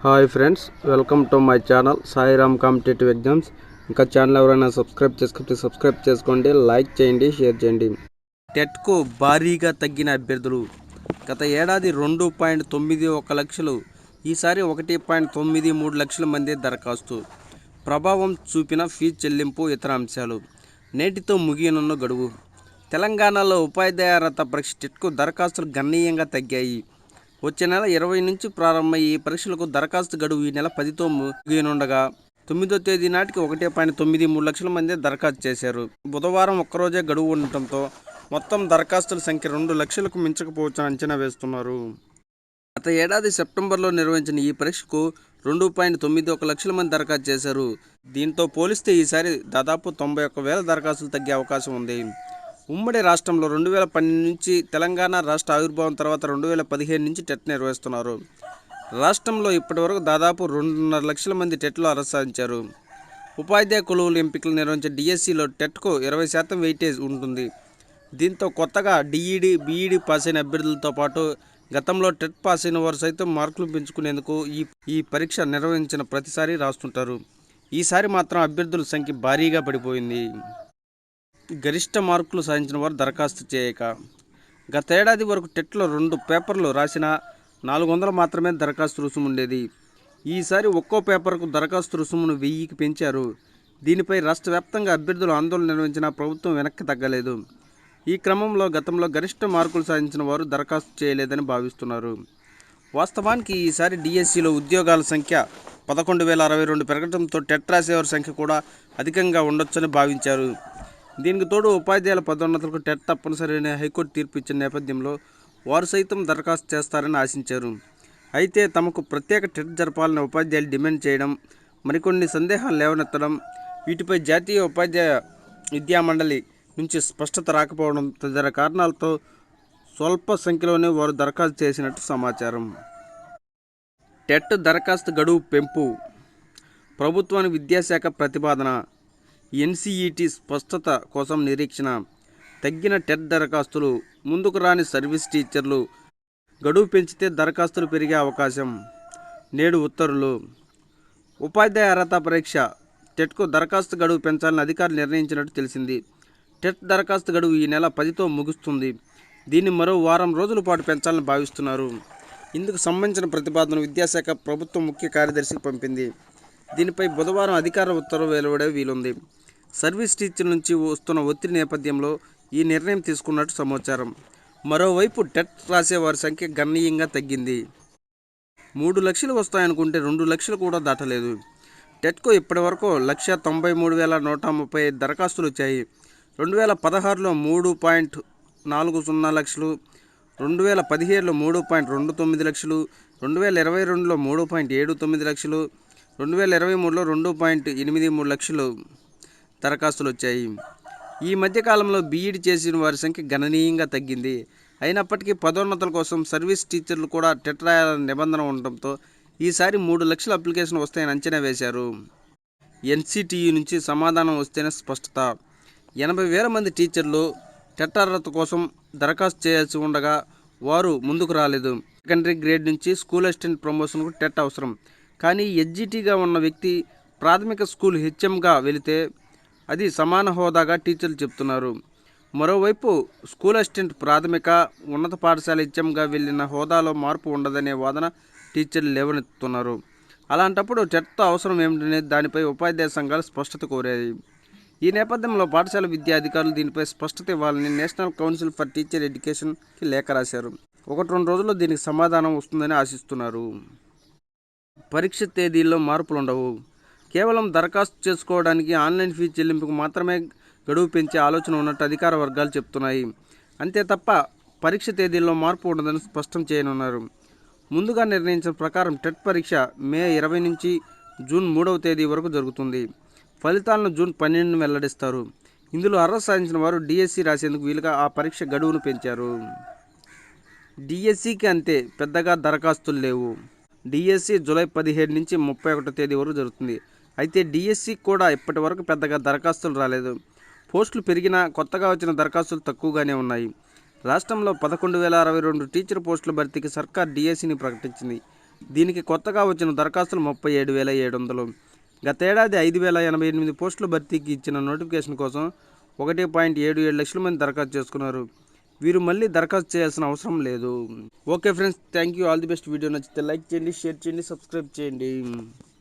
Hi friends, welcome to my channel Sairam competitive exams. ఇంకా channel ఎవరైనా subscribe చేసుకుంటే subscribe చేసుకోండి, లైక్ చేయండి, షేర్ చేయండి. టెట్కు భారీగా తగ్గిన అభ్యర్థులు. గత ఏడాది 2.91 లక్షలు, ఈసారి 1.93 లక్షల మంది దరఖాస్తు. ప్రభావం చూపిన ఫీజు చెల్లింపు, ఇతర అంశాలు. నేటితో ముగియనున్న గడువు. తెలంగాణలో ఉపాధ్యాయ అర్హత పరీక్ష టెట్కు దరఖాస్తులు గణనీయంగా తగ్గాయి. వచ్చే నెల 20 నుంచి ప్రారంభమయ్యే ఈ పరీక్షలకు దరఖాస్తు గడువు ఈ నెల 10తో ముగియనుండగా 9వ తేదీ నాటికి 1.93 లక్షల మంది దరఖాస్తు చేశారు. బుధవారం ఒక్కరోజే గడువు ఉండటంతో మొత్తం దరఖాస్తుల సంఖ్య 2 లక్షలకు మించకపోవచ్చని అంచనా వేస్తున్నారు. గత ఏడాది సెప్టెంబర్లో నిర్వహించిన ఈ పరీక్షకు 2.91 లక్షల మంది దరఖాస్తు చేశారు. దీంతో పోలిస్తే ఈసారి దాదాపు 91,000 దరఖాస్తులు తగ్గే అవకాశం ఉంది. ఉమ్మడి రాష్ట్రంలో 2012 నుంచి తెలంగాణ రాష్ట్ర ఆవిర్భావం తర్వాత 2015 నుంచి టెట్ నిర్వహిస్తున్నారు. రాష్ట్రంలో ఇప్పటివరకు దాదాపు 2.5 లక్షల మంది టెట్లో అర్హత సాధించారు. ఉపాధ్యాయ కొలువులు ఎంపికలు నిర్వహించే డిఎస్సిలో టెట్కు 20% వెయిటేజ్ ఉంటుంది. దీంతో కొత్తగా డిఈడి, బీఈడి పాస్ అయిన అభ్యర్థులతో పాటు గతంలో టెట్ పాస్ అయిన వారు సైతం మార్కులు పెంచుకునేందుకు ఈ పరీక్ష నిర్వహించిన ప్రతిసారి రాస్తుంటారు. ఈసారి మాత్రం అభ్యర్థుల సంఖ్య భారీగా పడిపోయింది. గరిష్ట మార్కులు సాధించిన వారు దరఖాస్తు చేయక. గతేడాది వరకు టెట్లో 2 పేపర్లు రాసిన 400 మాత్రమే దరఖాస్తు రుసుము ఉండేది. ఈసారి ఒక్కో పేపర్కు దరఖాస్తు రుసుమును 1000కి పెంచారు. దీనిపై రాష్ట్ర వ్యాప్తంగా అభ్యర్థులు ఆందోళన నిర్వహించిన ప్రభుత్వం వెనక్కి తగ్గలేదు. ఈ క్రమంలో గతంలో గరిష్ట మార్కులు సాధించిన వారు దరఖాస్తు చేయలేదని భావిస్తున్నారు. వాస్తవానికి ఈసారి డిఎస్సిలో ఉద్యోగాల సంఖ్య 11,062 పెరగడంతో టెట్ రాసేవారి సంఖ్య కూడా అధికంగా ఉండొచ్చని భావించారు. దీనికి తోడు ఉపాధ్యాయుల పదోన్నతులకు టెట్ తప్పనిసరి అనే హైకోర్టు తీర్పు ఇచ్చిన నేపథ్యంలో వారు సైతం దరఖాస్తు చేస్తారని ఆశించారు. అయితే తమకు ప్రత్యేక టెట్ జరపాలని ఉపాధ్యాయులు డిమాండ్ చేయడం, మరికొన్ని సందేహాలు లేవనెత్తడం, వీటిపై జాతీయ ఉపాధ్యాయ విద్యామండలి నుంచి స్పష్టత రాకపోవడం తదితర కారణాలతో స్వల్ప సంఖ్యలోనే వారు దరఖాస్తు చేసినట్టు సమాచారం. టెట్ దరఖాస్తు గడువు పెంపు. ప్రభుత్వానికి విద్యాశాఖ ప్రతిపాదన. ఎన్సీఈటీ స్పష్టత కోసం నిరీక్షణ. తగ్గిన టెట్ దరఖాస్తులు, ముందుకు రాని సర్వీస్ టీచర్లు, గడువు పెంచితే దరఖాస్తులు పెరిగే అవకాశం. నేడు ఉత్తర్వులు. ఉపాధ్యాయ అర్హత పరీక్ష టెట్కు దరఖాస్తు గడువు పెంచాలని అధికారులు నిర్ణయించినట్టు తెలిసింది. టెట్ దరఖాస్తు గడువు ఈ నెల 10తో ముగుస్తుంది. దీన్ని మరో వారం రోజుల పాటు పెంచాలని భావిస్తున్నారు. ఇందుకు సంబంధించిన ప్రతిపాదన విద్యాశాఖ ప్రభుత్వ ముఖ్య కార్యదర్శికి పంపింది. దీనిపై బుధవారం అధికార ఉత్తర్వు వెలువడే వీలుంది. సర్వీస్ టీచర్ నుంచి వస్తున్న ఒత్తిడి నేపథ్యంలో ఈ నిర్ణయం తీసుకున్నట్టు సమాచారం. మరోవైపు టెట్ రాసే వారి సంఖ్య గణనీయంగా తగ్గింది. 3 లక్షలు వస్తాయనుకుంటే 2 లక్షలు కూడా దాటలేదు. టెట్కు ఇప్పటివరకు 1,93,135 దరఖాస్తులు వచ్చాయి. 2016లో 3.40 లక్షలు, 2017లో 3.29 లక్షలు, 2022లో 3.79 లక్షలు, 2023లో 2.83 లక్షలు దరఖాస్తులు వచ్చాయి. ఈ మధ్యకాలంలో బీఈడి చేసిన వారి సంఖ్య గణనీయంగా తగ్గింది. అయినప్పటికీ పదోన్నతుల కోసం సర్వీస్ టీచర్లు కూడా టెట్ రాయాలనే నిబంధన ఉండటంతో ఈసారి 3 లక్షల అప్లికేషన్ వస్తాయని అంచనా వేశారు. ఎన్సీటీయూ నుంచి సమాధానం వస్తేనే స్పష్టత. 80,000 మంది టీచర్లు టెట్ అర్హత కోసం దరఖాస్తు చేయాల్సి ఉండగా వారు ముందుకు రాలేదు. సెకండరీ గ్రేడ్ నుంచి స్కూల్ అసిస్టెంట్ ప్రమోషన్కు టెట్ అవసరం. కానీ ఎస్జిటిగా ఉన్న వ్యక్తి ప్రాథమిక స్కూల్ హెచ్ఎంగా వెళితే అది సమాన హోదాగా టీచర్లు చెబుతున్నారు. మరోవైపు స్కూల్ అసిస్టెంట్ ప్రాథమిక, ఉన్నత పాఠశాల హెచ్ఎంగా వెళ్ళిన హోదాలో మార్పు ఉండదనే వాదన టీచర్లు లేవనెత్తుతున్నారు. అలాంటప్పుడు టెట్తో అవసరం ఏమిటనే దానిపై ఉపాధ్యాయ సంఘాలు స్పష్టత కోరాయి. ఈ నేపథ్యంలో పాఠశాల విద్యా అధికారులు దీనిపై స్పష్టత ఇవ్వాలని నేషనల్ కౌన్సిల్ ఫర్ టీచర్ ఎడ్యుకేషన్కి లేఖ రాశారు. 1-2 రోజుల్లో దీనికి సమాధానం వస్తుందని ఆశిస్తున్నారు. పరీక్ష తేదీల్లో మార్పులుండవు. కేవలం దరఖాస్తు చేసుకోవడానికి ఆన్లైన్ ఫీజు చెల్లింపుకు మాత్రమే గడువు పెంచే ఆలోచన ఉన్నట్టు అధికార వర్గాలు చెప్తున్నాయి. అంతే తప్ప పరీక్ష తేదీల్లో మార్పు ఉండదని స్పష్టం చేయనున్నారు. ముందుగా నిర్ణయించిన ప్రకారం టెట్ పరీక్ష మే 20 నుంచి జూన్ 3వ తేదీ వరకు జరుగుతుంది. ఫలితాలను జూన్ 12న వెల్లడిస్తారు. ఇందులో అర్హత సాధించిన వారు డిఎస్సి రాసేందుకు వీలుగా ఆ పరీక్ష గడువును పెంచారు. డిఎస్సికి అంతే పెద్దగా దరఖాస్తులు లేవు. డిఎస్సి జూలై 17 నుంచి 31వ తేదీ వరకు జరుగుతుంది. అయితే డిఎస్సి కూడా ఇప్పటి వరకు పెద్దగా దరఖాస్తులు రాలేదు. పోస్టులు పెరిగినా కొత్తగా వచ్చిన దరఖాస్తులు తక్కువగానే ఉన్నాయి. రాష్ట్రంలో 11,062 టీచర్ పోస్టుల భర్తీకి సర్కార్ డిఎస్సిని ప్రకటించింది. దీనికి కొత్తగా వచ్చిన దరఖాస్తులు 37,700. గతేడాది 5,088 పోస్టుల భర్తీకి ఇచ్చిన నోటిఫికేషన్ కోసం 1.77 లక్షల మంది దరఖాస్తు చేసుకున్నారు. వీరు మళ్ళీ దరఖాస్తు చేయాల్సిన అవసరం లేదు. Okay friends, thank you. All the best. Video నచ్చితే లైక్ చేయండి, షేర్ చేయండి, సబ్స్క్రైబ్ చేయండి.